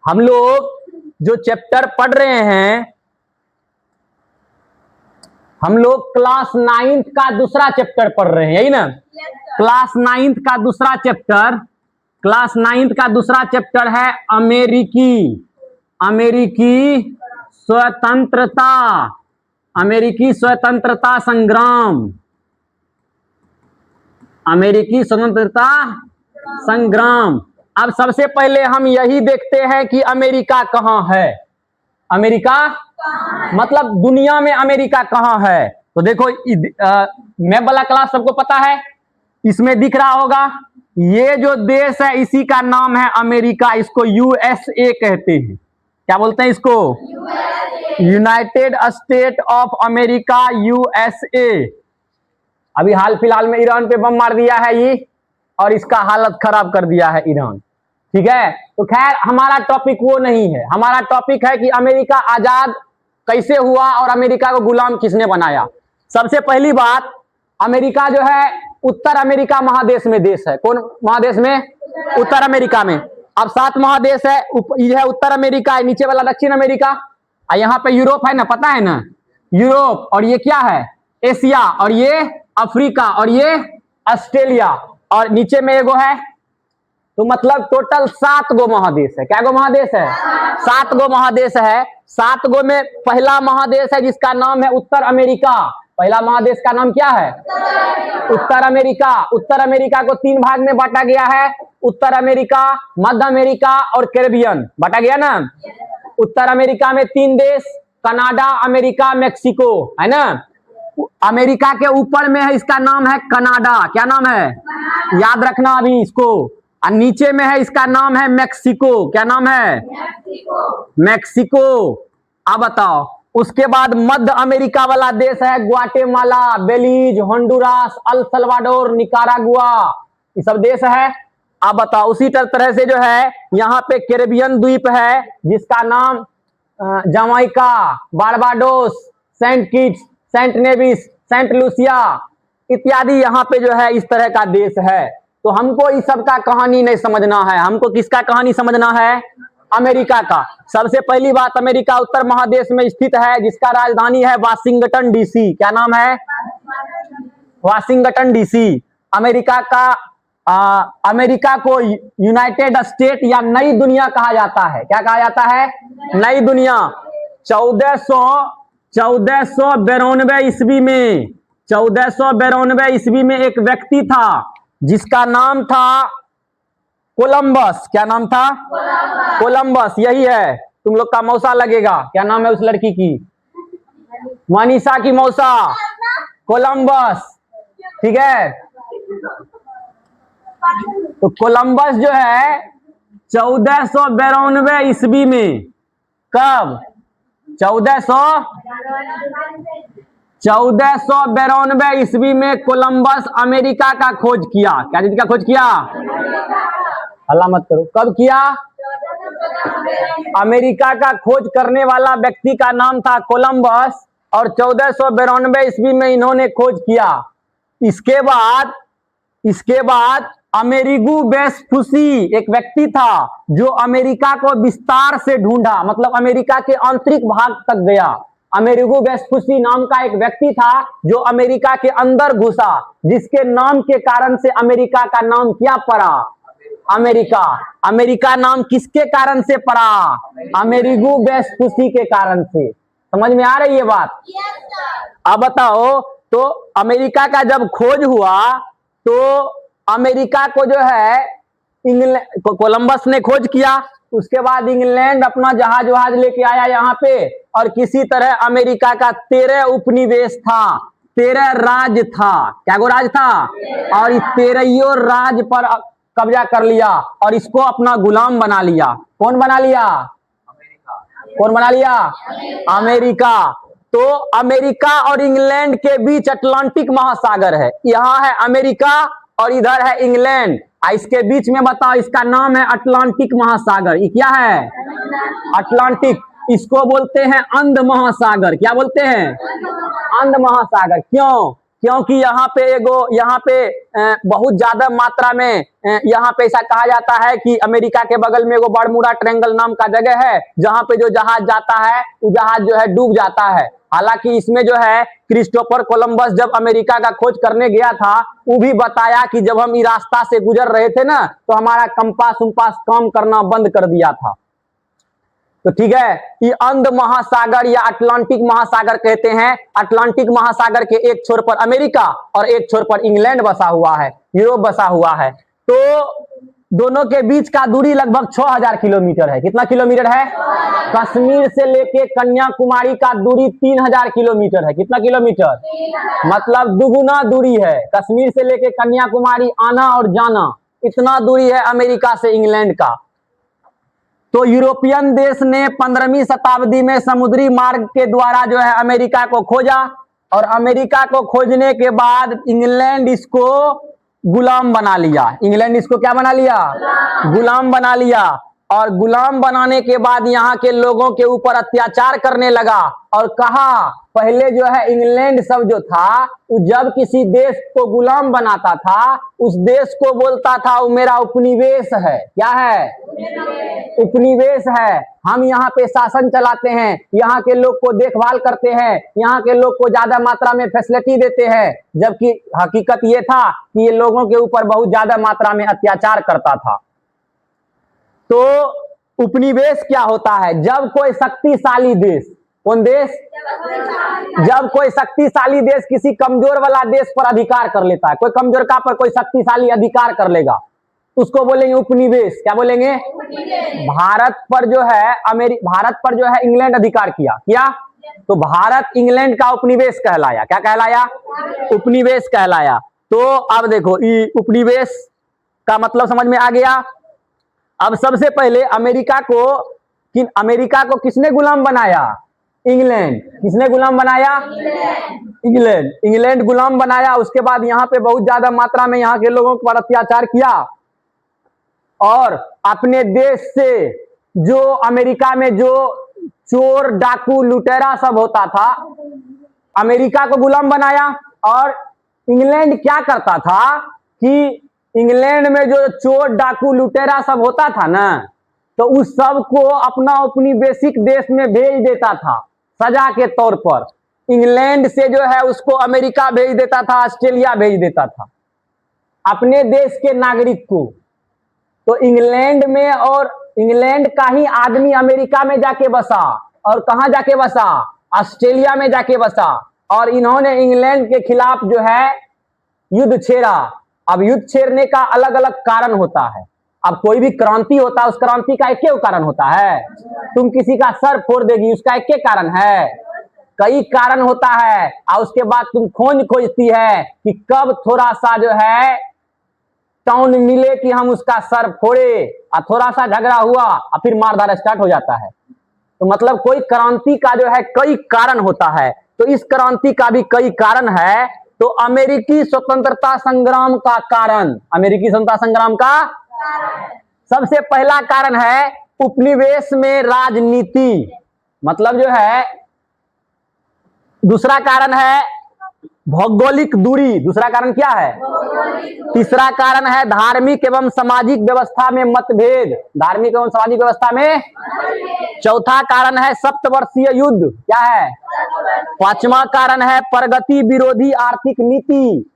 हम लोग जो चैप्टर पढ़ रहे हैं, हम लोग क्लास 9th का दूसरा चैप्टर पढ़ रहे हैं, यही ना? क्लास 9th का दूसरा चैप्टर, क्लास 9th का दूसरा चैप्टर है अमेरिकी स्वतंत्रता, अमेरिकी स्वतंत्रता संग्राम, अमेरिकी स्वतंत्रता संग्राम। अब सबसे पहले हम यही देखते हैं कि अमेरिका कहाँ है। अमेरिका मतलब दुनिया में अमेरिका कहाँ है। तो देखो मैप वाला क्लास सबको पता है, इसमें दिख रहा होगा ये जो देश है इसी का नाम है अमेरिका। इसको यूएसए कहते हैं। क्या बोलते हैं इसको? United state of America, USA. अभी हाल फिलहाल में ईरान पे बम मार दिया है ये, और इसका हालत खराब कर दिया है ईरान। ठीक है, तो खैर हमारा टॉपिक वो नहीं है। हमारा टॉपिक है कि अमेरिका आजाद कैसे हुआ और अमेरिका को गुलाम किसने बनाया। सबसे पहली बात, अमेरिका जो है उत्तर अमेरिका महादेश में देश है। कौन महादेश में? उत्तर अमेरिका में। अब 7 महादेश है, ये है उत्तर अमेरिका, है नीचे वाला दक्षिण अमेरिका, और यहाँ पे यूरोप है ना, पता है ना, यूरोप। और ये क्या है? एशिया, और ये अफ्रीका, और ये ऑस्ट्रेलिया, और नीचे में एगो है। तो मतलब टोटल 7 गो महादेश है। क्या गो महादेश है? 7 गो महादेश है। 7 गो में पहला महादेश है जिसका नाम है उत्तर अमेरिका। पहला महादेश का नाम क्या है? उत्तर अमेरिका। उत्तर अमेरिका को 3 भाग में बांटा गया है, उत्तर अमेरिका, मध्य अमेरिका और कैरेबियन। बांटा गया ना। उत्तर अमेरिका में 3 देश, कनाडा, अमेरिका, मेक्सिको, है ना। अमेरिका के ऊपर में है, इसका नाम है कनाडा। क्या नाम है? याद रखना अभी इसको। और नीचे में है, इसका नाम है मेक्सिको। क्या नाम है? मेक्सिको। अब बताओ, उसके बाद मध्य अमेरिका वाला देश है Guatemala, Belize, Honduras, El Salvador, Nicaragua, ये सब देश है। अब बताओ, उसी तरह से जो है यहाँ पे कैरेबियन द्वीप है जिसका नाम Jamaica, Barbados, Saint Kitts, Saint Nevis, Saint Lucia इत्यादि यहाँ पे जो है इस तरह का देश है। तो हमको इस सब का कहानी नहीं समझना है। हमको किसका कहानी समझना है? अमेरिका का। सबसे पहली बात, अमेरिका उत्तर महादेश में स्थित है जिसका राजधानी है वाशिंगटन डीसी। क्या नाम है? Washington DC. अमेरिका को यूनाइटेड स्टेट या नई दुनिया कहा जाता है। क्या कहा जाता है? नई दुनिया। 1492 ईस्वी में, 1492 ईस्वी में एक व्यक्ति था जिसका नाम था कोलंबस। क्या नाम था? कोलंबस। यही है, तुम लोग का मौसा लगेगा। क्या नाम है उस लड़की की? मनीषा की मौसा, कोलंबस। ठीक है, तो कोलंबस जो है 1492 ईस्वी में, कब? 1492 ईस्वी में कोलंबस अमेरिका का खोज किया। क्या चीज का खोज किया? हल्ला मत करो। कब किया? अमेरिका का खोज करने वाला व्यक्ति का नाम था कोलंबस, और 1492 ईस्वी में इन्होंने खोज किया। इसके बाद अमेरिगो वेस्पुसी एक व्यक्ति था जो अमेरिका को विस्तार से ढूंढा, मतलब अमेरिका के आंतरिक भाग तक गया। अमेरिगो वेस्पुसी नाम का एक व्यक्ति था जो अमेरिका के अंदर घुसा, जिसके नाम के कारण से अमेरिका का नाम क्या पड़ा? अमेरिका। अमेरिका नाम किसके कारण से पड़ा? अमेरिगो वेस्पुसी के कारण से। समझ में आ रही है बात? अब बताओ, तो अमेरिका का जब खोज हुआ तो अमेरिका को जो है कोलंबस ने खोज किया। उसके बाद इंग्लैंड अपना जहाज लेके आया यहाँ पे, और किसी तरह अमेरिका का 13 उपनिवेश था, 13 राज्य था। क्या गो राज था? और इस 13 राज्य पर कब्जा कर लिया और इसको अपना गुलाम बना लिया। कौन बना लिया? कौन बना लिया? अमेरिका। तो अमेरिका और इंग्लैंड के बीच अटलांटिक महासागर है। यहाँ है अमेरिका और इधर है इंग्लैंड, इसके बीच में बताओ, इसका नाम है अटलांटिक महासागर। ये क्या है? अटलांटिक। इसको बोलते हैं अंध महासागर। क्या बोलते हैं? अंध महासागर। क्यों? क्योंकि यहाँ पे बहुत ज्यादा मात्रा में यहाँ पे ऐसा कहा जाता है कि अमेरिका के बगल में वो बरमूडा ट्रायंगल नाम का जगह है, जहाँ पे जो जहाज जाता है वो जहाज जो है डूब जाता है। हालांकि इसमें जो है क्रिस्टोफर कोलंबस जब अमेरिका का खोज करने गया था, वो भी बताया कि जब हम इस रास्ता से गुजर रहे थे ना, तो हमारा कंपास उम्पास काम करना बंद कर दिया था। तो ठीक है, ये अंध महासागर या अटलांटिक महासागर कहते हैं। अटलांटिक महासागर के एक छोर पर अमेरिका और एक छोर पर इंग्लैंड बसा हुआ है, यूरोप बसा हुआ है। तो दोनों के बीच का दूरी लगभग 6000 किलोमीटर है। कितना किलोमीटर है? कश्मीर से लेके कन्याकुमारी का दूरी 3000 किलोमीटर है। कितना किलोमीटर? मतलब दुगुना दूरी है। कश्मीर से लेके कन्याकुमारी आना और जाना, इतना दूरी है अमेरिका से इंग्लैंड का। तो यूरोपियन देश ने 15वीं शताब्दी में समुद्री मार्ग के द्वारा जो है अमेरिका को खोजा, और अमेरिका को खोजने के बाद इंग्लैंड इसको गुलाम बना लिया। इंग्लैंड इसको क्या बना लिया? गुलाम बना लिया। और गुलाम बनाने के बाद यहाँ के लोगों के ऊपर अत्याचार करने लगा, और कहा पहले जो है इंग्लैंड सब जो था, वो जब किसी देश को गुलाम बनाता था, उस देश को बोलता था वो मेरा उपनिवेश है। क्या है? उपनिवेश है। हम यहाँ पे शासन चलाते हैं, यहाँ के लोग को देखभाल करते हैं, यहाँ के लोग को ज्यादा मात्रा में फैसिलिटी देते हैं। जबकि हकीकत ये था कि ये लोगों के ऊपर बहुत ज्यादा मात्रा में अत्याचार करता था। तो उपनिवेश क्या होता है? जब कोई शक्तिशाली देश, कौन देश? जब कोई शक्तिशाली देश किसी कमजोर वाला देश पर अधिकार कर लेता है, कोई कमजोर का पर कोई शक्तिशाली अधिकार कर लेगा, उसको बोलेंगे उपनिवेश। क्या बोलेंगे? भारत पर जो है इंग्लैंड अधिकार किया, तो भारत इंग्लैंड का उपनिवेश कहलाया। क्या कहलाया? उपनिवेश कहलाया। तो अब देखो ये उपनिवेश का मतलब समझ में आ गया। अब सबसे पहले अमेरिका को किसने गुलाम बनाया? इंग्लैंड। किसने गुलाम बनाया? इंग्लैंड गुलाम बनाया। उसके बाद यहाँ पे बहुत ज्यादा मात्रा में यहाँ के लोगों पर अत्याचार किया, और अपने देश से जो अमेरिका में जो चोर डाकू लुटेरा सब होता था, अमेरिका को गुलाम बनाया। और इंग्लैंड क्या करता था कि इंग्लैंड में जो चोर डाकू लुटेरा सब होता था ना, तो उस सब को अपना उपनिवेशिक देश में भेज देता था सजा के तौर पर। इंग्लैंड से जो है उसको अमेरिका भेज देता था, ऑस्ट्रेलिया भेज देता था अपने देश के नागरिक को। तो इंग्लैंड में, और इंग्लैंड का ही आदमी अमेरिका में जाके बसा, और कहां जाके बसा? ऑस्ट्रेलिया में जाके बसा। और इन्होंने इंग्लैंड के खिलाफ जो है युद्ध छेड़ा। अब युद्ध छेड़ने का अलग अलग कारण होता है। अब कोई भी क्रांति होता है, उस क्रांति का एक कारण होता है। तुम किसी का सर फोड़ देगी, उसका एक कारण है? कई कारण होता है। और उसके बाद तुम खोजती है कि कब थोड़ा सा जो है टाउन मिले कि हम उसका सर फोड़े, और थोड़ा सा झगड़ा हुआ और फिर मारधाड़ स्टार्ट हो जाता है। तो मतलब कोई क्रांति का जो है कई कारण होता है। तो इस क्रांति का भी कई कारण है। तो अमेरिकी स्वतंत्रता संग्राम का कारण, अमेरिकी स्वतंत्रता संग्राम का सबसे पहला कारण है उपनिवेश में राजनीति, मतलब जो है। दूसरा कारण है भौगोलिक दूरी। दूसरा कारण क्या है? तीसरा कारण है धार्मिक एवं सामाजिक व्यवस्था में मतभेद, धार्मिक एवं सामाजिक व्यवस्था में। चौथा कारण है सप्तवर्षीय युद्ध। क्या है? पांचवा कारण है प्रगति विरोधी आर्थिक नीति।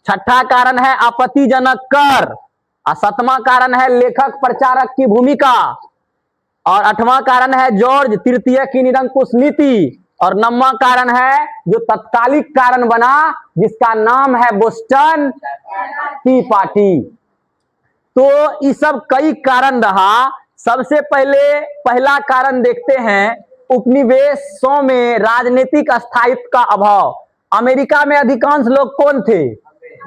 छठा कारण है आपत्तिजनक कर। और सातवां कारण है लेखक प्रचारक की भूमिका। और आठवां कारण है जॉर्ज तृतीय की निरंकुश नीति। और नौवां कारण है जो तत्कालिक कारण बना, जिसका नाम है बोस्टन टी पार्टी। तो ये सब कई कारण रहा। सबसे पहले पहला कारण देखते हैं, उपनिवेशों में राजनीतिक स्थायित्व का अभाव। अमेरिका में अधिकांश लोग कौन थे?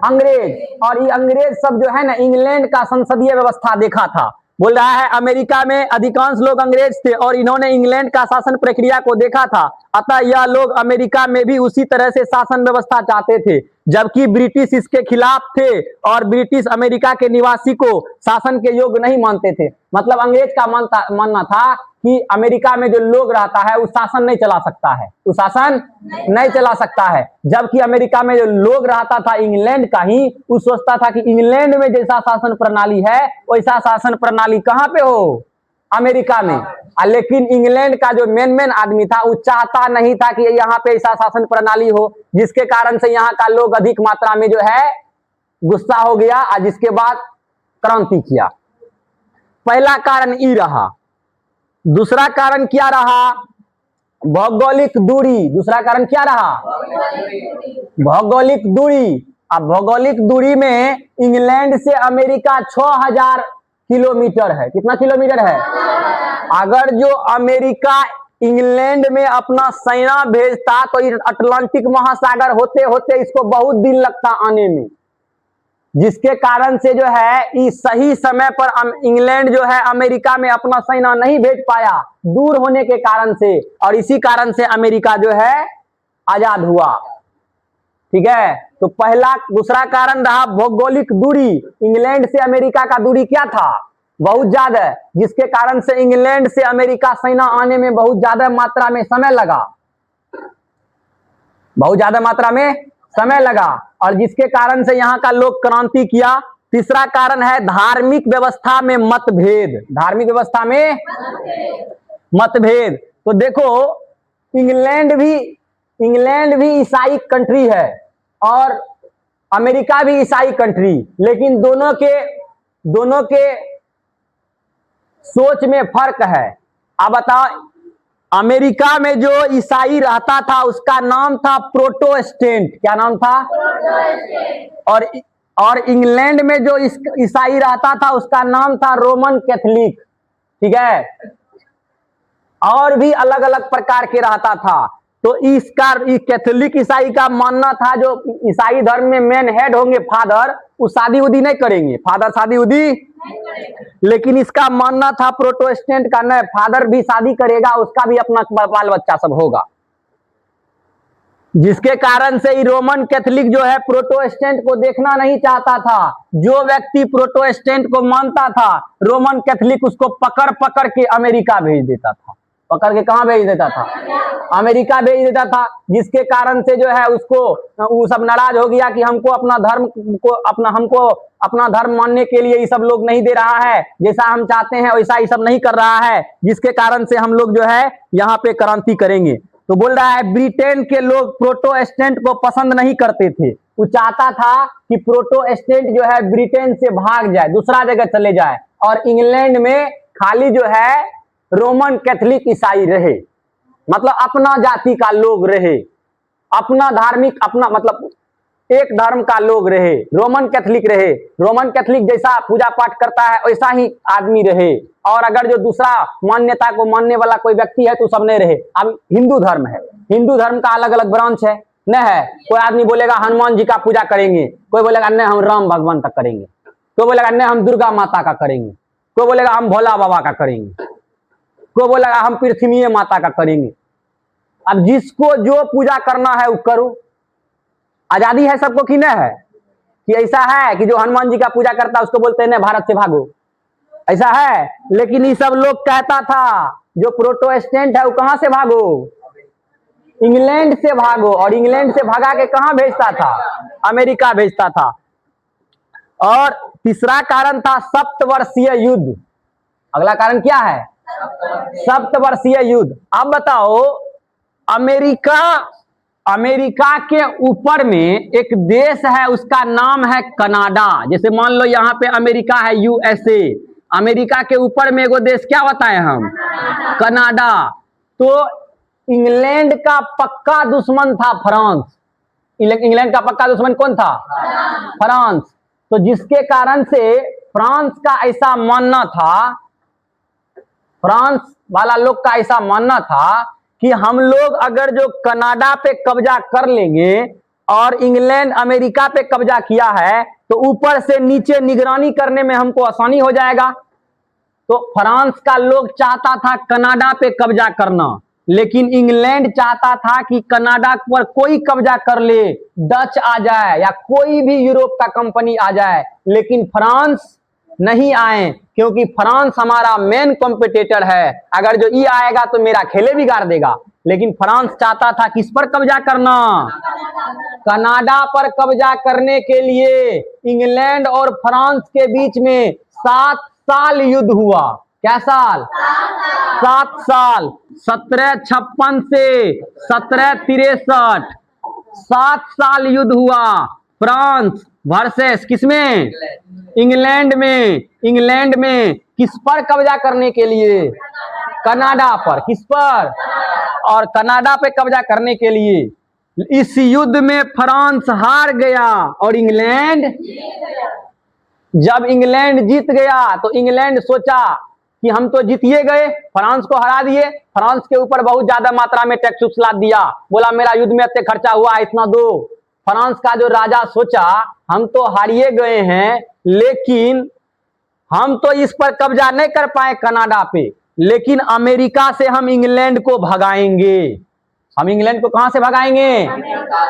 अंग्रेज। और ये अंग्रेज सब जो है ना, इंग्लैंड का संसदीय व्यवस्था देखा था। बोल रहा है अमेरिका में अधिकांश लोग अंग्रेज थे और इन्होंने इंग्लैंड का शासन प्रक्रिया को देखा था। अतः यह लोग अमेरिका में भी उसी तरह से शासन व्यवस्था चाहते थे। जबकि ब्रिटिश इसके खिलाफ थे और ब्रिटिश अमेरिका के निवासी को शासन के योग्य नहीं मानते थे। मतलब अंग्रेज का मानना था कि अमेरिका में जो लोग रहता है वो शासन नहीं चला सकता है, वो शासन नहीं चला सकता है। जबकि अमेरिका में जो लोग रहता था इंग्लैंड का ही, वो सोचता था कि इंग्लैंड में जैसा शासन प्रणाली है वैसा शासन प्रणाली कहाँ पे हो, अमेरिका में। लेकिन इंग्लैंड का जो मेन आदमी था वो चाहता नहीं था कि यहाँ पे ऐसा शासन प्रणाली हो, जिसके कारण से यहाँ का लोग अधिक मात्रा में जो है गुस्सा हो गया और जिसके बाद क्रांति किया। पहला कारण ये रहा। दूसरा कारण क्या रहा, भौगोलिक दूरी। दूसरा कारण क्या रहा, भौगोलिक दूरी। अब भौगोलिक दूरी में इंग्लैंड से अमेरिका 6000 किलोमीटर है। कितना किलोमीटर है? अगर जो अमेरिका इंग्लैंड में अपना सेना भेजता तो अटलांटिक महासागर होते होते इसको बहुत दिन लगता आने में, जिसके कारण से जो है इस सही समय पर इंग्लैंड जो है अमेरिका में अपना सेना नहीं भेज पाया, दूर होने के कारण से, और इसी कारण से अमेरिका जो है आजाद हुआ। ठीक है, तो पहला दूसरा कारण रहा भौगोलिक दूरी। इंग्लैंड से अमेरिका का दूरी क्या था, बहुत ज्यादा, जिसके कारण से इंग्लैंड से अमेरिका सेना आने में बहुत ज्यादा मात्रा में समय लगा, बहुत ज्यादा मात्रा में समय लगा, और जिसके कारण से यहाँ का लोग क्रांति किया। तीसरा कारण है धार्मिक व्यवस्था में मतभेद। धार्मिक व्यवस्था में मतभेद। तो देखो इंग्लैंड भी ईसाई कंट्री है और अमेरिका भी ईसाई कंट्री, लेकिन दोनों के सोच में फर्क है। अब बताओ, अमेरिका में जो ईसाई रहता था उसका नाम था प्रोटेस्टेंट। क्या नाम था? और इंग्लैंड में जो ईसाई रहता था उसका नाम था रोमन कैथोलिक। ठीक है, और भी अलग अलग प्रकार के रहता था। तो कैथोलिक ईसाई का मानना था जो ईसाई धर्म में मेन हेड होंगे फादर, वो शादी उदी नहीं करेंगे, फादर शादी उदी। लेकिन इसका मानना था प्रोटेस्टेंट का, नहीं, फादर भी शादी करेगा, उसका भी अपना बाल बच्चा सब होगा। जिसके कारण से ही रोमन कैथोलिक जो है प्रोटेस्टेंट को देखना नहीं चाहता था। जो व्यक्ति प्रोटेस्टेंट को मानता था, रोमन कैथोलिक उसको पकड़ पकड़ के अमेरिका भेज देता था। पकड़ के कहां भेज देता था? अमेरिका भेज देता था। जिसके कारण से जो है उसको वो सब नाराज हो गया कि हमको अपना धर्म मानने के लिए ये सब लोग नहीं दे रहा है, जैसा हम चाहते हैं वैसा ये सब नहीं कर रहा है, जिसके कारण से हम लोग जो है यहाँ पे क्रांति करेंगे। तो बोल रहा है ब्रिटेन के लोग प्रोटेस्टेंट को पसंद नहीं करते थे। वो चाहता था कि प्रोटेस्टेंट जो है ब्रिटेन से भाग जाए, दूसरा जगह चले जाए, और इंग्लैंड में खाली जो है रोमन कैथोलिक ईसाई रहे, मतलब अपना जाति का लोग रहे, अपना धार्मिक, अपना मतलब एक धर्म का लोग रहे, रोमन कैथोलिक रहे। रोमन कैथोलिक जैसा पूजा पाठ करता है वैसा ही आदमी रहे, और अगर जो दूसरा मान्यता को मानने वाला कोई व्यक्ति है तो सब नहीं रहे। अब हिंदू धर्म है, हिंदू धर्म का अलग अलग ब्रांच है, न है। कोई आदमी बोलेगा हनुमान जी का पूजा करेंगे, कोई बोलेगा नहीं हम राम भगवान का करेंगे, कोई बोलेगा नहीं हम दुर्गा माता का करेंगे, कोई बोलेगा हम भोला बाबा का करेंगे, कोई बोलेगा हम पृथ्वी माता का करेंगे। अब जिसको जो पूजा करना है वो करो, आजादी है सबको कि नहीं है? कि ऐसा है कि जो हनुमान जी का पूजा करता है उसको बोलते हैं भारत से भागो, ऐसा है? लेकिन ये सब लोग कहता था जो प्रोटेस्टेंट है वो कहां से भागो? इंग्लैंड से भागो, और इंग्लैंड से भागा के कहां भेजता था? अमेरिका भेजता था। और तीसरा कारण था सप्तवर्षीय युद्ध। अगला कारण क्या है? सप्तवर्षीय युद्ध। अब बताओ, अमेरिका के ऊपर में एक देश है, उसका नाम है कनाडा। जैसे मान लो यहाँ पे अमेरिका है, यूएसए, अमेरिका के ऊपर में एगो देश क्या बताए हम? कनाडा। तो इंग्लैंड का पक्का दुश्मन था फ्रांस। इंग्लैंड का पक्का दुश्मन कौन था? फ्रांस। तो जिसके कारण से फ्रांस का ऐसा मानना था, फ्रांस वाला लोग का ऐसा मानना था कि हम लोग अगर जो कनाडा पे कब्जा कर लेंगे और इंग्लैंड अमेरिका पे कब्जा किया है तो ऊपर से नीचे निगरानी करने में हमको आसानी हो जाएगा। तो फ्रांस का लोग चाहता था कनाडा पे कब्जा करना, लेकिन इंग्लैंड चाहता था कि कनाडा पर कोई कब्जा कर ले, डच आ जाए या कोई भी यूरोप का कंपनी आ जाए, लेकिन फ्रांस नहीं आए, क्योंकि फ्रांस हमारा मेन कॉम्पिटिटर है। अगर जो ई आएगा तो मेरा खेले बिगाड़ देगा। लेकिन फ्रांस चाहता था किस पर कब्जा करना? कनाडा पर कब्जा करने के लिए इंग्लैंड और फ्रांस के बीच में 7 साल युद्ध हुआ। क्या साल? 7 साल। 1756 से 1763 7 साल युद्ध हुआ। फ्रांस वर्सेस किसमें? इंग्लैंड में। इंग्लैंड में किस पर कब्जा करने के लिए? कनाडा पर। किस पर? और कनाडा पे कब्जा करने के लिए। इस युद्ध में फ्रांस हार गया और इंग्लैंड, जब इंग्लैंड जीत गया तो इंग्लैंड सोचा कि हम तो जीतिए गए, फ्रांस को हरा दिए, फ्रांस के ऊपर बहुत ज्यादा मात्रा में टैक्स लाद दिया, बोला मेरा युद्ध में इतने खर्चा हुआ, इतना दो। फ्रांस का जो राजा सोचा हम तो हारिए गए हैं, लेकिन हम तो इस पर कब्जा नहीं कर पाए कनाडा पे, लेकिन अमेरिका से हम इंग्लैंड को भगाएंगे। हम इंग्लैंड को कहां से भगाएंगे?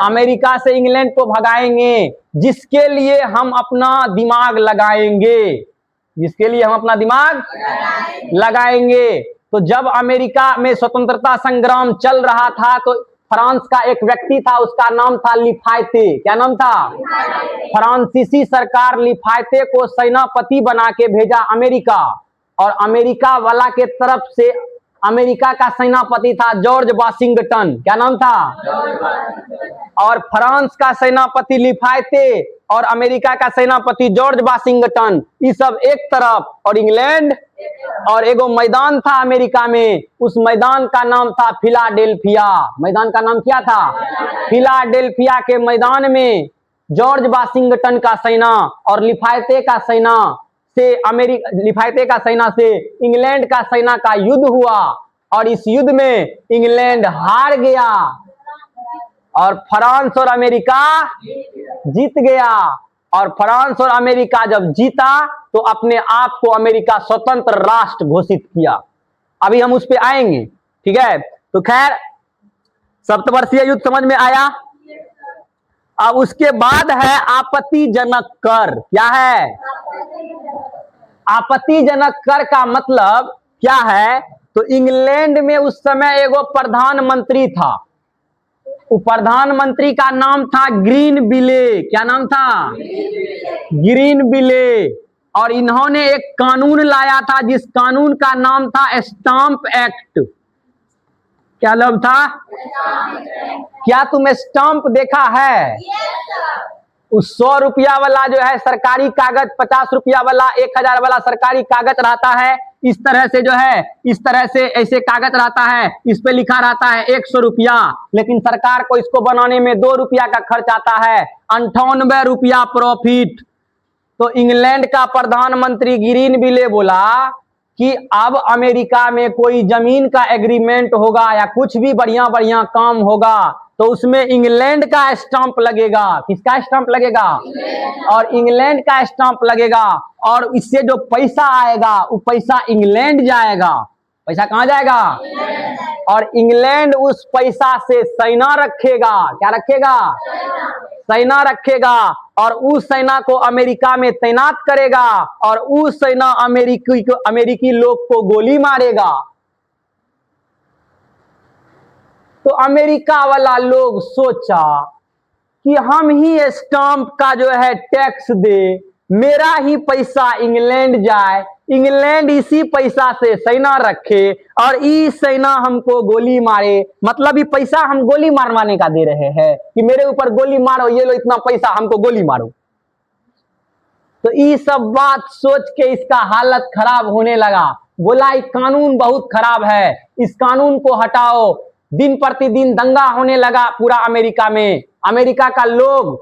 अमेरिका से इंग्लैंड को भगाएंगे, जिसके लिए हम अपना दिमाग लगाएंगे। जिसके लिए हम अपना दिमाग लगाएंगे। तो जब अमेरिका में स्वतंत्रता संग्राम चल रहा था तो फ्रांस का एक व्यक्ति था, उसका नाम था लिफायते। क्या नाम था? फ्रांसीसी सरकार लिफायते को सेनापति बना के भेजा अमेरिका, और अमेरिका वाला के तरफ से अमेरिका का सेनापति था जॉर्ज वाशिंगटन। क्या नाम था? और फ्रांस का सेनापति लिफायते और अमेरिका का सेनापति जॉर्ज वाशिंगटन, ये सब एक तरफ और इंग्लैंड। और एगो मैदान था अमेरिका में, उस मैदान का नाम था फिलाडेल्फिया। मैदान का नाम क्या था? फिलाडेल्फिया के मैदान में जॉर्ज वाशिंगटन का सेना और लिफायते का सेना से लिफायते का सेना से इंग्लैंड का सेना का युद्ध हुआ, और इस युद्ध में इंग्लैंड हार गया और फ्रांस और अमेरिका जीत गया। और फ्रांस और अमेरिका जब जीता तो अपने आप को अमेरिका स्वतंत्र राष्ट्र घोषित किया। अभी हम उस पे आएंगे, ठीक है। तो खैर सप्तवर्षीय युद्ध समझ में आया। अब उसके बाद है आपत्तिजनक कर। क्या है? आपत्तिजनक कर का मतलब क्या है? तो इंग्लैंड में उस समय एगो प्रधानमंत्री था, वो प्रधानमंत्री का नाम था ग्रीनविले। क्या नाम था? ग्रीनविले। और इन्होंने एक कानून लाया था जिस कानून का नाम था स्टाम्प एक्ट। क्या नाम था? क्या तुम स्टाम्प देखा है? उस 100 रुपया वाला जो है सरकारी कागज, 50 रुपया वाला, 1000 वाला सरकारी कागज रहता है, इस तरह से जो है, इस तरह से ऐसे कागज रहता है, इस पे लिखा रहता है 100 रुपया, लेकिन सरकार को इसको बनाने में 2 रुपया का खर्च आता है, 98 रुपया प्रॉफिट। तो इंग्लैंड का प्रधानमंत्री ग्रीनविले बोला कि अब अमेरिका में कोई जमीन का एग्रीमेंट होगा या कुछ भी बढ़िया बढ़िया काम होगा तो उसमें इंग्लैंड का स्टांप लगेगा। किसका स्टांप लगेगा? और इंग्लैंड का स्टांप लगेगा, और इससे जो पैसा आएगा वो पैसा इंग्लैंड जाएगा। पैसा कहां जाएगा? और इंग्लैंड उस पैसा से सेना रखेगा। क्या रखेगा? सेना रखेगा, और उस सेना को अमेरिका में तैनात करेगा, और उस सेना अमेरिकी लोग को गोली मारेगा। तो अमेरिका वाला लोग सोचा कि हम ही स्टाम्प का जो है टैक्स दे, मेरा ही पैसा इंग्लैंड जाए, इंग्लैंड इसी पैसा से सेना रखे और ई सेना हमको गोली मारे। मतलब ये पैसा हम गोली मारवाने का दे रहे हैं कि मेरे ऊपर गोली मारो, ये लो इतना पैसा, हमको गोली मारो। तो ये सब बात सोच के इसका हालत खराब होने लगा। बोला ये कानून बहुत खराब है, इस कानून को हटाओ। दिन प्रतिदिन दंगा होने लगा पूरा अमेरिका में। अमेरिका का लोग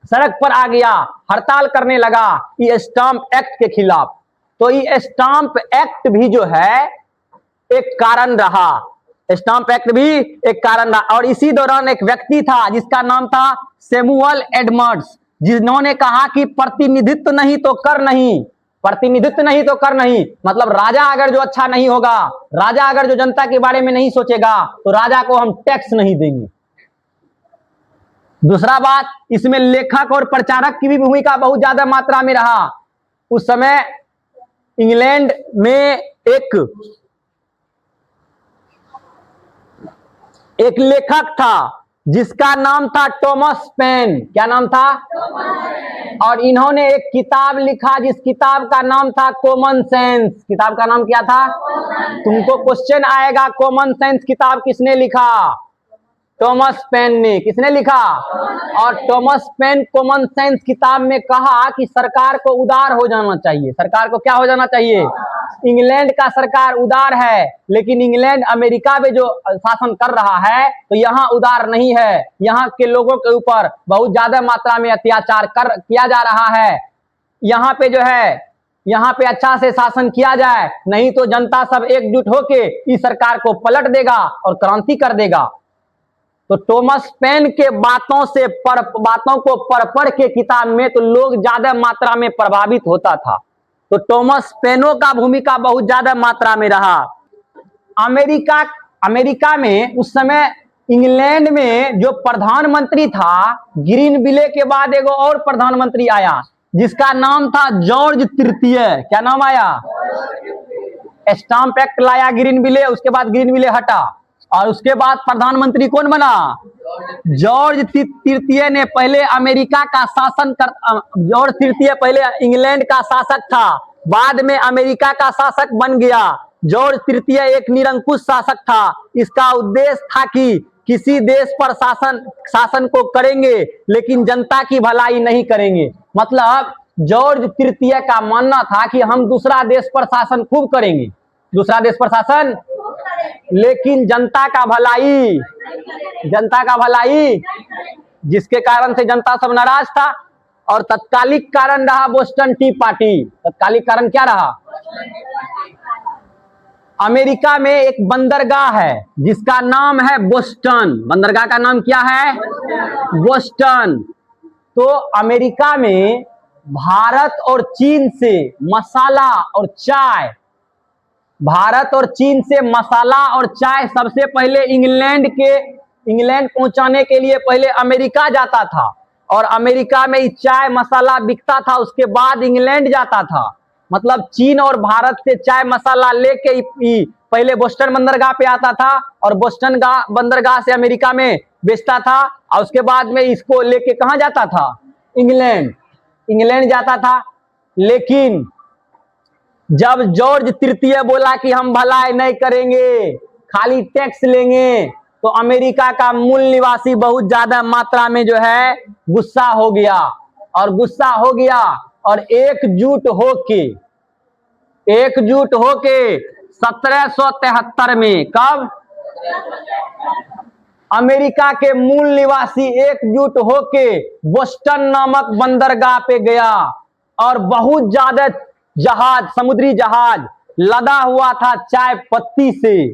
सड़क पर आ गया, हड़ताल करने लगा ये स्टाम्प एक्ट के खिलाफ। तो ये स्टाम्प एक्ट भी जो है एक कारण रहा, स्टाम्प एक्ट भी एक कारण रहा। और इसी दौरान एक व्यक्ति था जिसका नाम था सैमुअल एडमंड्स, जिन्होंने कहा कि प्रतिनिधित्व नहीं तो कर नहीं, प्रतिनिधित्व नहीं तो कर नहीं, मतलब राजा अगर जो अच्छा नहीं होगा, राजा अगर जो जनता के बारे में नहीं सोचेगा, तो राजा को हम टैक्स नहीं देंगे। दूसरा बात, इसमें लेखक और प्रचारक की भी भूमिका बहुत ज्यादा मात्रा में रहा। उस समय इंग्लैंड में एक लेखक था जिसका नाम था टॉमस पेन। क्या नाम था? और इन्होंने एक किताब लिखा जिस किताब का नाम था कॉमन सेंस। किताब का नाम क्या था? तुमको क्वेश्चन आएगा, कॉमन सेंस किताब किसने लिखा? टॉमस पेन ने। किसने लिखा? और टॉमस पेन कॉमन सेंस किताब में कहा कि सरकार को उदार हो जाना चाहिए। सरकार को क्या हो जाना चाहिए? इंग्लैंड का सरकार उदार है, लेकिन इंग्लैंड अमेरिका में जो शासन कर रहा है तो यहाँ उदार नहीं है। यहाँ के लोगों के ऊपर बहुत ज्यादा मात्रा में अत्याचार किया जा रहा है। यहाँ पे जो है, यहाँ पे अच्छा से शासन किया जाए, नहीं तो जनता सब एकजुट होके इस सरकार को पलट देगा और क्रांति कर देगा। तो टॉमस पेन के बातों को पढ़ के किताब में तो लोग ज्यादा मात्रा में प्रभावित होता था। तो टॉमस पेनो का भूमिका बहुत ज्यादा मात्रा में रहा। अमेरिका में उस समय इंग्लैंड में जो प्रधानमंत्री था, ग्रीनविले के बाद एगो और प्रधानमंत्री आया जिसका नाम था जॉर्ज तृतीय। क्या नाम आया? स्टाम्प एक्ट लाया ग्रीनविले, उसके बाद ग्रीनविले हटा और उसके बाद प्रधानमंत्री कौन बना? जॉर्ज तृतीय ने पहले अमेरिका का शासन जॉर्ज तृतीय पहले इंग्लैंड का शासक था, बाद में अमेरिका का शासक बन गया। जॉर्ज तृतीय एक निरंकुश शासक था। इसका उद्देश्य था कि किसी देश पर शासन को करेंगे लेकिन जनता की भलाई नहीं करेंगे। मतलब जॉर्ज तृतीय का मानना था कि हम दूसरा देश पर शासन खूब करेंगे, दूसरा देश पर शासन, लेकिन जनता का भलाई, जिसके कारण से जनता सब नाराज था। और तत्कालिक कारण रहा बोस्टन टी पार्टी। तत्कालिक कारण क्या रहा? अमेरिका में एक बंदरगाह है जिसका नाम है बोस्टन। बंदरगाह का नाम क्या है? बोस्टन। तो अमेरिका में भारत और चीन से मसाला और चाय, भारत और चीन से मसाला और चाय सबसे पहले इंग्लैंड पहुंचाने के लिए पहले अमेरिका जाता था और अमेरिका में चाय मसाला बिकता था, उसके बाद इंग्लैंड जाता था। मतलब चीन और भारत से चाय मसाला लेके पहले बोस्टन बंदरगाह पे आता था और बोस्टन बंदरगाह से अमेरिका में बेचता था और उसके बाद में इसको लेके कहाँ जाता था? इंग्लैंड जाता था। लेकिन जब जॉर्ज तृतीय बोला कि हम भलाई नहीं करेंगे, खाली टैक्स लेंगे, तो अमेरिका का मूल निवासी बहुत ज्यादा मात्रा में जो है गुस्सा हो गया और एकजुट होके 1773 में, कब? अमेरिका के मूल निवासी एकजुट होके बोस्टन नामक बंदरगाह पे गया और बहुत ज्यादा समुद्री जहाज लदा हुआ था चाय पत्ती से।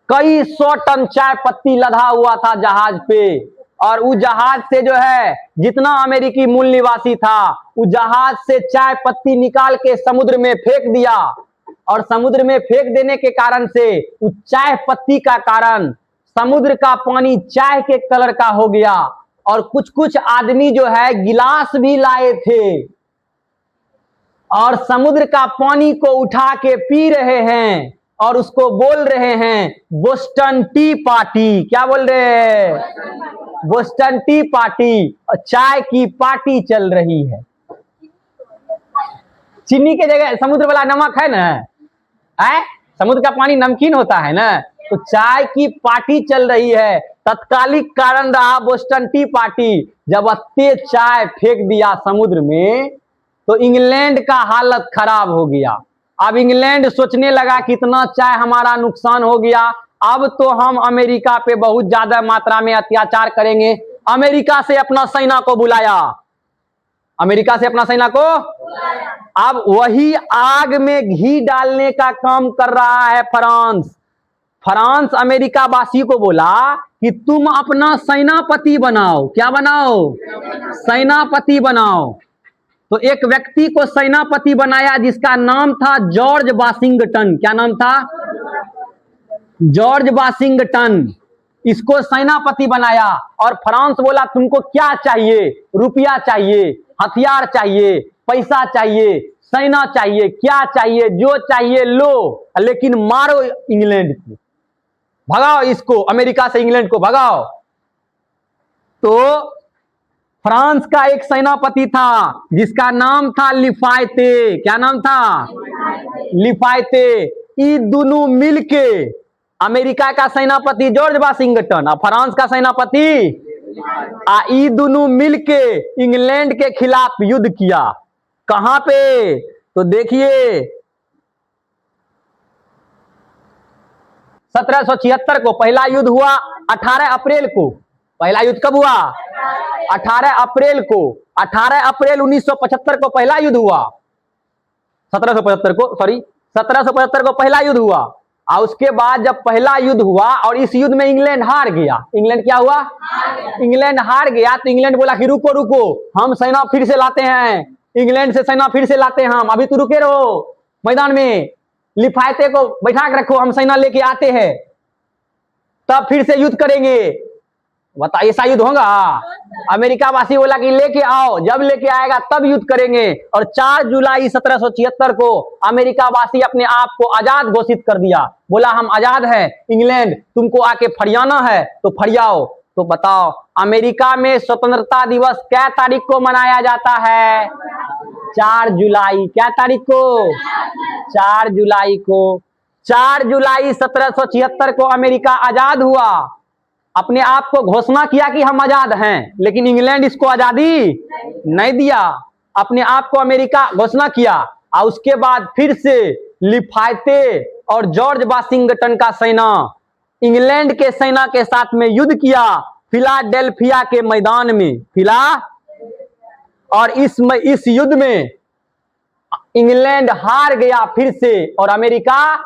कई 100 टन चाय पत्ती लदा हुआ था जहाज पे और उस जहाज से जो है जितना अमेरिकी मूल निवासी था उस जहाज से चाय पत्ती निकाल के समुद्र में फेंक दिया और समुद्र में फेंक देने के कारण से उस चाय पत्ती का कारण समुद्र का पानी चाय के कलर का हो गया और कुछ आदमी जो है गिलास भी लाए थे और समुद्र का पानी को उठा के पी रहे हैं और उसको बोल रहे हैं बोस्टन टी पार्टी। क्या बोल रहे हैं? Boston T party. और चाय की पार्टी चल रही है। चीनी के जगह समुद्र वाला नमक है ना, समुद्र का पानी नमकीन होता है ना, तो चाय की पार्टी चल रही है। तत्कालिक कारण रहा बोस्टन टी पार्टी। जब अत्ते चाय फेंक दिया समुद्र में तो इंग्लैंड का हालत खराब हो गया। अब इंग्लैंड सोचने लगा कितना चाय हमारा नुकसान हो गया, अब तो हम अमेरिका पे बहुत ज्यादा मात्रा में अत्याचार करेंगे। अमेरिका से अपना सेना को बुलाया, अब वही आग में घी डालने का काम कर रहा है फ्रांस अमेरिका वासी को बोला कि तुम अपना सेनापति बनाओ। क्या बनाओ? सेनापति बनाओ। तो एक व्यक्ति को सेनापति बनाया जिसका नाम था जॉर्ज वाशिंगटन। क्या नाम था? George Washington. इसको सेनापति बनाया और फ्रांस बोला तुमको क्या चाहिए? रुपया चाहिए, हथियार चाहिए, पैसा चाहिए, सेना चाहिए, क्या चाहिए? जो चाहिए लो, लेकिन मारो इंग्लैंड को, भगाओ इसको, अमेरिका से इंग्लैंड को भगाओ। तो फ्रांस का एक सेनापति था जिसका नाम था लिफायते। क्या नाम था? लिफायते। ये दोनों मिलके, अमेरिका का सेनापति जॉर्ज वाशिंगटन और फ्रांस का सेनापति, ये दोनों मिलके इंग्लैंड के खिलाफ युद्ध किया। कहां पे? तो देखिए 1776 को पहला युद्ध हुआ। 18 अप्रैल को पहला युद्ध कब हुआ? 18 अप्रैल को। 18 अप्रैल 1975 को पहला युद्ध हुआ। 1775 को पहला युद्ध हुआ। और उसके बाद जब पहला युद्ध हुआ और इस युद्ध में इंग्लैंड हार गया। इंग्लैंड क्या हुआ? इंग्लैंड हार गया। तो इंग्लैंड बोला कि रुको रुको, हम सेना फिर से लाते हैं, इंग्लैंड से सेना फिर से लाते हैं हम, अभी तो रुके रहो मैदान में, लिफायते को बैठा के रखो, हम सेना लेके आते हैं, तब फिर से युद्ध करेंगे। बताइए ऐसा युद्ध होगा? अमेरिका वासी बोला कि लेके आओ, जब लेके आएगा तब युद्ध करेंगे। और 4 जुलाई 1776 को अमेरिका वासी अपने आप को आजाद घोषित कर दिया। बोला हम आजाद हैं, इंग्लैंड तुमको आके फरियाना है तो फरियाओ। तो बताओ अमेरिका में स्वतंत्रता दिवस क्या तारीख को मनाया जाता है? 4 जुलाई। क्या तारीख को? 4 जुलाई को। 4 जुलाई 1776 को अमेरिका आजाद हुआ, अपने आप को घोषणा किया कि हम आजाद हैं, लेकिन इंग्लैंड इसको आजादी नहीं दिया। अपने आप को अमेरिका घोषणा किया और उसके बाद फिर से लिफायते और जॉर्ज वाशिंगटन का सेना इंग्लैंड के सेना के साथ में युद्ध किया फिलाडेल्फिया के मैदान में। और इस युद्ध में इंग्लैंड हार गया फिर से और अमेरिका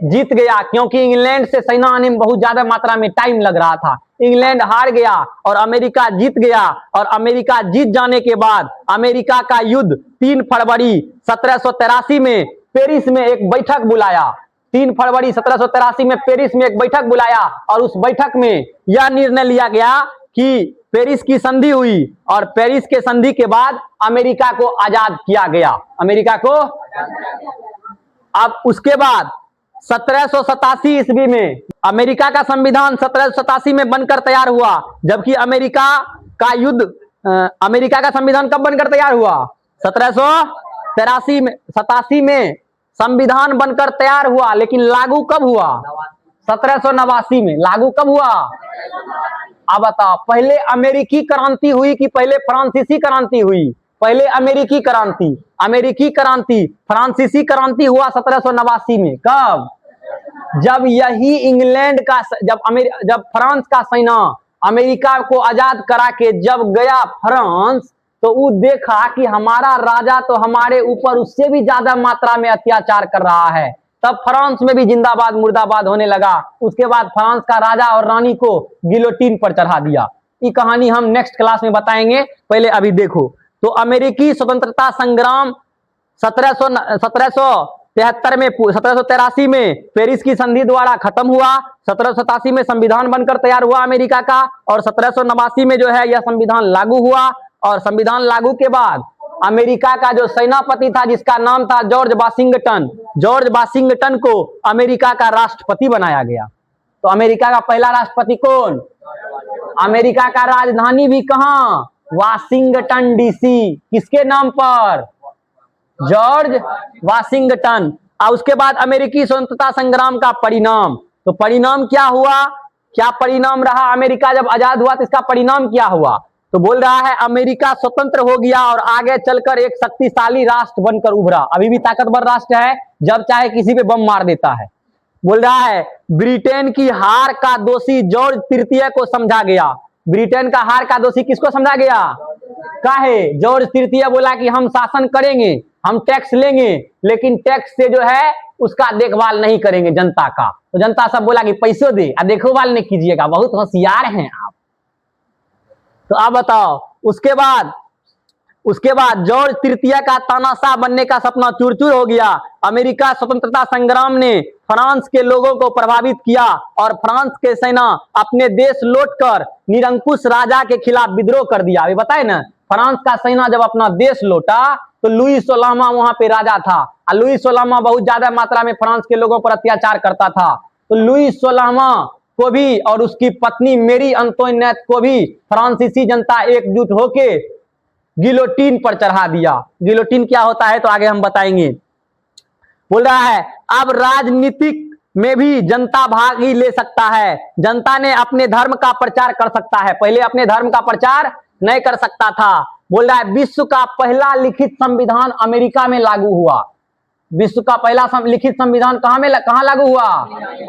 जीत गया, क्योंकि इंग्लैंड से सेना आने में बहुत ज्यादा मात्रा में टाइम लग रहा था। इंग्लैंड हार गया और अमेरिका जीत गया। और अमेरिका जीत जाने के बाद अमेरिका का युद्ध 3 फरवरी 1783 में पेरिस में एक बैठक बुलाया। 3 फरवरी 1783 में पेरिस में एक बैठक बुलाया और उस बैठक में यह निर्णय लिया गया कि पेरिस की संधि हुई और पेरिस के संधि के बाद अमेरिका को आजाद किया गया। अमेरिका को। अब उसके बाद 1787 ईस्वी में अमेरिका का संविधान 1787 में बनकर तैयार हुआ, जबकि अमेरिका का युद्ध अमेरिका का संविधान कब बनकर तैयार हुआ? 1783 में 87 में संविधान बनकर तैयार हुआ, लेकिन लागू कब हुआ? 1789 में। लागू कब हुआ? अब बताओ पहले अमेरिकी क्रांति हुई कि पहले फ्रांसीसी क्रांति हुई? पहले अमेरिकी क्रांति। फ्रांसीसी क्रांति हुआ 1789 में। कब? जब यही इंग्लैंड का जब फ्रांस का सेना अमेरिका को आजाद करा के जब गया फ्रांस, तो वो देखा कि हमारा राजा तो हमारे ऊपर उससे भी ज्यादा मात्रा में अत्याचार कर रहा है, तब फ्रांस में भी जिंदाबाद मुर्दाबाद होने लगा। उसके बाद फ्रांस का राजा और रानी को गिलोटीन पर चढ़ा दिया। ये कहानी हम नेक्स्ट क्लास में बताएंगे, पहले अभी देखो। तो अमेरिकी स्वतंत्रता संग्राम 1783 में पेरिस की संधि द्वारा खत्म हुआ। 1787 में संविधान बनकर तैयार हुआ अमेरिका का, और 1789 में जो है यह संविधान लागू हुआ। और संविधान लागू के बाद अमेरिका का जो सेनापति था जिसका नाम था जॉर्ज वाशिंगटन को अमेरिका का राष्ट्रपति बनाया गया। तो अमेरिका का पहला राष्ट्रपति कौन? अमेरिका का राजधानी भी कहां? Washington DC. किसके नाम पर? George Washington. और उसके बाद अमेरिकी स्वतंत्रता संग्राम का परिणाम, तो परिणाम क्या हुआ? क्या परिणाम रहा? अमेरिका जब आजाद हुआ तो इसका परिणाम क्या हुआ? तो बोल रहा है अमेरिका स्वतंत्र हो गया और आगे चलकर एक शक्तिशाली राष्ट्र बनकर उभरा। अभी भी ताकतवर राष्ट्र है, जब चाहे किसी पे बम मार देता है। बोल रहा है ब्रिटेन की हार का दोषी जॉर्ज तृतीय को समझा गया। ब्रिटेन का हार का दोषी किसको समझा गया? काहे? जॉर्ज तृतीय बोला कि हम शासन करेंगे, हम टैक्स लेंगे, लेकिन टैक्स से जो है उसका देखभाल नहीं करेंगे जनता का। तो जनता सब बोला कि पैसे दे, देखभाल नहीं कीजिएगा, बहुत होशियार हैं आप। तो आप बताओ उसके बाद उसके बाद जॉर्ज तृतीय का तानाशाह बनने का सपना चूर चूर हो गया। अमेरिका स्वतंत्रता संग्राम ने फ्रांस के लोगों को प्रभावित किया और फ्रांस के सेना अपने देश लौटकर निरंकुश राजा के खिलाफ विद्रोह कर दिया। अभी बताए ना, फ्रांस का सेना जब अपना देश लौटा तो लुई 16वां वहां पे राजा था और लुई 16वां बहुत ज्यादा मात्रा में फ्रांस के लोगों पर अत्याचार करता था। तो लुई 16वां को भी और उसकी पत्नी मेरी अंतोइनेट को भी फ्रांसीसी जनता एकजुट होके गिलोटीन पर चढ़ा दिया। गिलोटीन क्या होता है तो आगे हम बताएंगे। बोल रहा है अब राजनीतिक में भी जनता भाग ही ले सकता है, जनता ने अपने धर्म का प्रचार कर सकता है, पहले अपने धर्म का प्रचार नहीं कर सकता था। बोल रहा है विश्व का पहला लिखित संविधान अमेरिका में लागू हुआ। विश्व का पहला लिखित संविधान कहां लागू हुआ?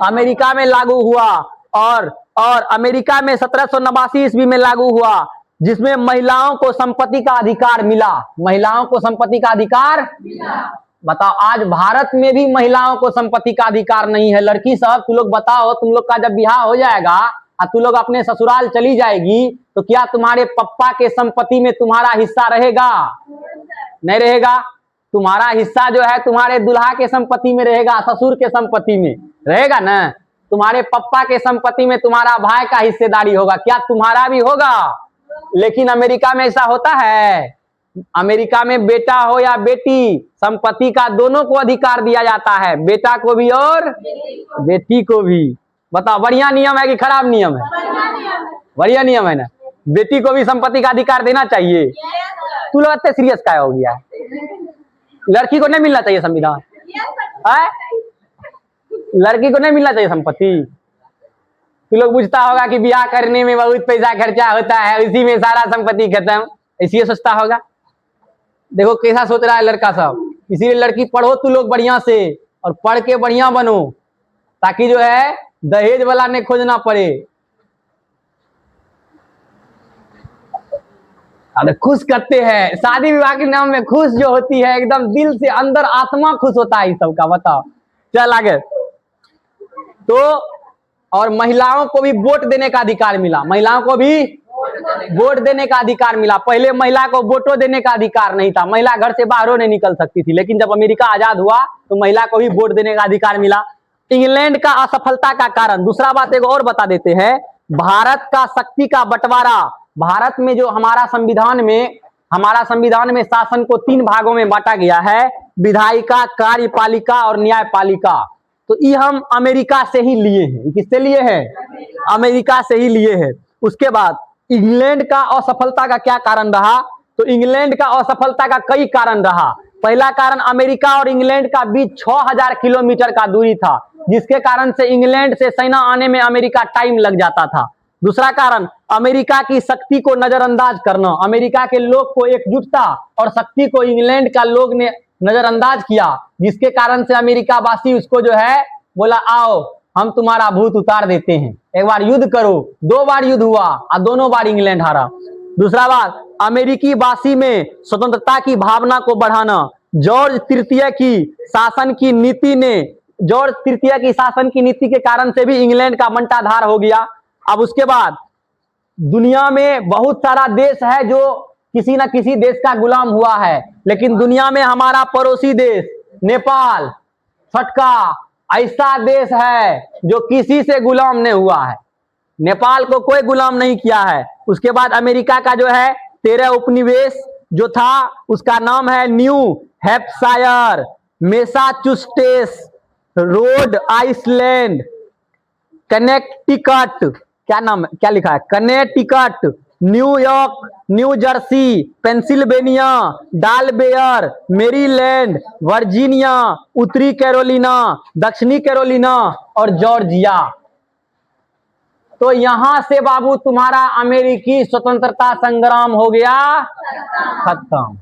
अमेरिका में लागू हुआ। और अमेरिका में 1789 ईस्वी में लागू हुआ, जिसमें महिलाओं को संपत्ति का अधिकार मिला। महिलाओं को संपत्ति का अधिकार मिला। बताओ आज भारत में भी महिलाओं को संपत्ति का अधिकार नहीं है। लड़की साहब तुम लोग बताओ, तुम लोग का जब ब्याह हो जाएगा और तुम लोग अपने ससुराल चली जाएगी तो क्या तुम्हारे पप्पा के संपत्ति में तुम्हारा हिस्सा रहेगा? नहीं रहेगा। तुम्हारा हिस्सा जो है तुम्हारे दुल्हा के संपत्ति में रहेगा, ससुर के संपत्ति में रहेगा ना। तुम्हारे पप्पा के संपत्ति में तुम्हारा भाई का हिस्सेदारी होगा, क्या तुम्हारा भी होगा? लेकिन अमेरिका में ऐसा होता है? अमेरिका में बेटा हो या बेटी संपत्ति का दोनों को अधिकार दिया जाता है, बेटा को भी और बेटी को भी। बताओ बढ़िया नियम है कि खराब नियम है? बढ़िया नियम है ना। बेटी को भी संपत्ति का अधिकार देना चाहिए। तू लोग इतने सीरियस क्या हो गया? लड़की को नहीं मिलना चाहिए संविधान? लड़की को नहीं मिलना चाहिए संपत्ति? तू लोग बुझता होगा कि ब्याह करने में बहुत पैसा खर्चा होता है, इसी में सारा संपत्ति खत्म, इसलिए सोचता होगा। देखो कैसा सोच रहा है लड़का सब। इसीलिए लड़की पढ़ो तू लोग बढ़िया से और पढ़ के बढ़िया बनो, ताकि जो है दहेज वाला नहीं खोजना पड़े। अरे खुश करते हैं शादी विवाह के नाम में, खुश जो होती है एकदम दिल से अंदर आत्मा खुश होता है इस सब का। बताओ चल आगे। तो और महिलाओं को भी वोट देने का अधिकार मिला। महिलाओं को भी वोट देने का अधिकार मिला। पहले महिला को वोटो देने का अधिकार नहीं था, महिला घर से बाहरों नहीं निकल सकती थी। लेकिन जब अमेरिका आजाद हुआ तो महिला को भी वोट देने का अधिकार मिला। इंग्लैंड का असफलता का कारण, दूसरा बात एक और बता देते हैं, भारत का शक्ति का बंटवारा। भारत में जो हमारा संविधान में शासन को 3 भागों में बांटा गया है, विधायिका, कार्यपालिका और न्यायपालिका। तो ये हम अमेरिका से ही लिए हैं। किससे लिए हैं? अमेरिका से ही लिए हैं। उसके बाद इंग्लैंड का असफलता का क्या कारण रहा? तो इंग्लैंड का असफलता का कई कारण रहा। पहला कारण अमेरिका और इंग्लैंड का बीच 6000 किलोमीटर का दूरी था, जिसके कारण से इंग्लैंड से सेना आने में अमेरिका टाइम लग जाता था। दूसरा कारण अमेरिका की शक्ति को नजरअंदाज करना। अमेरिका के लोग को एकजुटता और शक्ति को इंग्लैंड का लोग ने नजरअंदाज किया, जिसके कारण से अमेरिका वासी उसको जो है बोला आओ हम तुम्हारा भूत उतार देते हैं, एक बार युद्ध करो। 2 बार युद्ध हुआ और दोनों बार इंग्लैंड हारा। दूसरा बात अमेरिकी वासी में स्वतंत्रता की भावना को बढ़ाना। जॉर्ज तृतीय की शासन की नीति के कारण से भी इंग्लैंड का बंटाधार हो गया। अब उसके बाद दुनिया में बहुत सारा देश है जो किसी न किसी देश का गुलाम हुआ है, लेकिन दुनिया में हमारा पड़ोसी देश नेपाल छठका ऐसा देश है जो किसी से गुलाम नहीं हुआ है। नेपाल को कोई गुलाम नहीं किया है। उसके बाद अमेरिका का जो है 13 उपनिवेश जो था उसका नाम है New Hampshire, Massachusetts, Rhode Island, Connecticut, क्या लिखा है, Connecticut, New York, New Jersey, Pennsylvania, Delaware, Maryland, Virginia, उत्तरी कैरोलिना, दक्षिणी कैरोलिना और जॉर्जिया। तो यहां से बाबू तुम्हारा अमेरिकी स्वतंत्रता संग्राम हो गया खत्म।